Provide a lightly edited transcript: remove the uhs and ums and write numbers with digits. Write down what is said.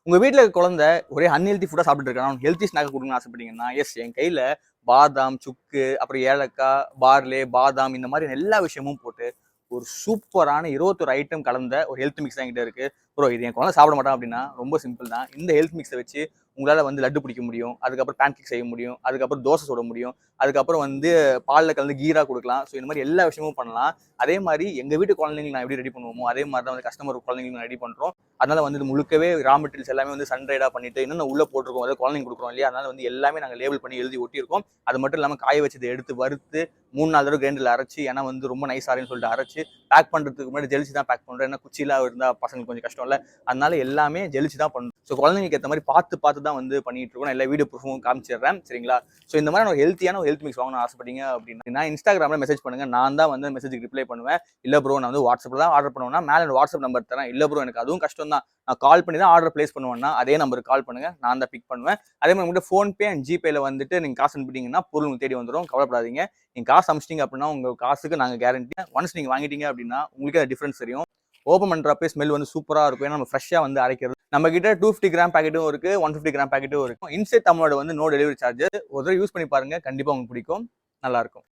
உங்க வீட்ல இருக்க குழந்தை ஒரே அன்ஹெல்தி ஃபுட்டா சாப்பிட்டுட்டு இருக்கான். ஹெல்த்தி ஸ்நாக் குடுக்கணும்னு ஆசைப்பட்டீங்கன்னா, எஸ் என் கையில பாதாம், சுக்கு, அப்புறம் ஏலக்காய், பார்லே, பாதாம் இந்த மாதிரி எல்லா விஷயமும் போட்டு ஒரு சூப்பரான 21 ஐட்டம் கலந்த ஒரு ஹெல்த் மிக்ஸ் என்கிட்ட இருக்கு. ப்ரோ இது என் குழந்தை சாப்பிட மாட்டான் அப்படின்னா ரொம்ப சிம்பிள் தான். இந்த ஹெல்த் மிக்ஸை வச்சு உங்களால வந்து லட்டு பிடிக்க முடியும். அதுக்கப்புறம் பேன்கேக் செய்ய முடியும். அதுக்கப்புறம் தோசை சுட முடியும். அதுக்கப்புறம் வந்து பால்ல கலந்து கீரா கொடுக்கலாம். ஸோ இந்த மாதிரி எல்லா விஷயமும் பண்ணலாம். அதே மாதிரி எங்க வீட்டு குழந்தைங்களுக்கு நான் எப்படி ரெடி பண்ணுவோமோ அதே மாதிரி தான் வந்து கஸ்டமர் குழந்தைங்களுக்கு ரெடி பண்றோம். அதனால வந்து இது முழுக்கவே ரா மெட்டீரியல்ஸ் எல்லாமே வந்து சன்ரைடா பண்ணிட்டு இன்னும் உள்ள போட்டிருக்கோம். அதாவது குழந்தைங்க கொடுக்குறோம் இல்லையா, அதனால வந்து எல்லாமே நாங்கள் லேபிள் பண்ணி எழுதி ஒட்டியிருக்கோம். அது மட்டும் இல்லாமல் காய வச்சதை எடுத்து வறுத்து 3-4 தடவை கிரைண்டர்ல அரைச்சி, ஏன்னா வந்து ரொம்ப நைஸ் ஆறேன்னு சொல்லிட்டு அரைச்சு பேக் பண்றதுக்கு முன்னாடி ஜெலிச்சு தான் பேக் பண்றோம். ஏன்னா குச்சிலாம் இருந்தா பசங்களுக்கு கொஞ்சம் கஷ்டம் இல்ல, அதனால எல்லாமே ஜெலிச்சு தான் பண்ணும். ஸோ குழந்தைங்களுக்கு ஏற்ற மாதிரி பார்த்து தான் வந்து பண்ணிட்டு இருக்கோம். எல்லா வீடியோ ப்ரூஃபும் காமிச்சிடுறேன் சரிங்களா. ஸோ இந்த மாதிரி ஒரு ஹெல்த்தியான ஒரு ஹெல்த் மிக்ஸ் வாங்கணும்னு ஆசைப்பட்டீங்க அப்படின்னா இன்ஸ்டாகிராமில் மெசேஜ் பண்ணுங்க. நான் தான் வந்து மெசேஜுக்கு ரிப்ளை பண்ணுவேன். இல்லை ப்ரோ நான் வந்து வாட்ஸ்அப்பில் தான் ஆர்டர் பண்ணுவேன்னா மேலே வாட்ஸ்அப் நம்பர் தரேன். இல்லை ப்ரோ எனக்கு அதுவும் கஷ்டம் தான், நான் கால் பண்ணி தான் ஆர்டர் பிளேஸ் பண்ணுவேன்னா அதே நம்பருக்கு கால் பண்ணுங்க, நான் தான் பிக் பண்ணுவேன். அதே மாதிரி உங்கள்கிட்ட ஃபோன்பே அண்ட் ஜிபேல வந்துட்டு நீங்கள் காசு அனுப்பிட்டீங்கன்னா பொருள் தேடி வந்துடும். கவலைப்படாதீங்க. நீங்கள் காசு அனுப்பிச்சிட்டீங்க அப்படின்னா உங்கள் காசுக்கு நாங்கள் கேரண்டி. ஒன்ஸ் நீங்கள் வாங்கிட்டீங்க அப்படின்னா உங்களுக்கு அது டிஃபரன்ஸ் தெரியும். ஓப்பன் பண்ணுறப்பே ஸ்மெல் வந்து சூப்பராக இருக்கும். ஏன்னா நம்ம ஃப்ரெஷ்ஷாக வந்து அரைக்கிறது. நம்ம கிட்ட 250 கிராம் பேக்கெட்டும் இருக்கு, 150 கிராம் பேக்கெட்டும் இருக்கு. இன்சைட் தமிழோட வந்து நோ டெலிவரி சார்ஜ். ஒரு தடவை யூஸ் பண்ணி பாருங்க, கண்டிப்பாக உங்களுக்கு பிடிக்கும், நல்லா இருக்கும்.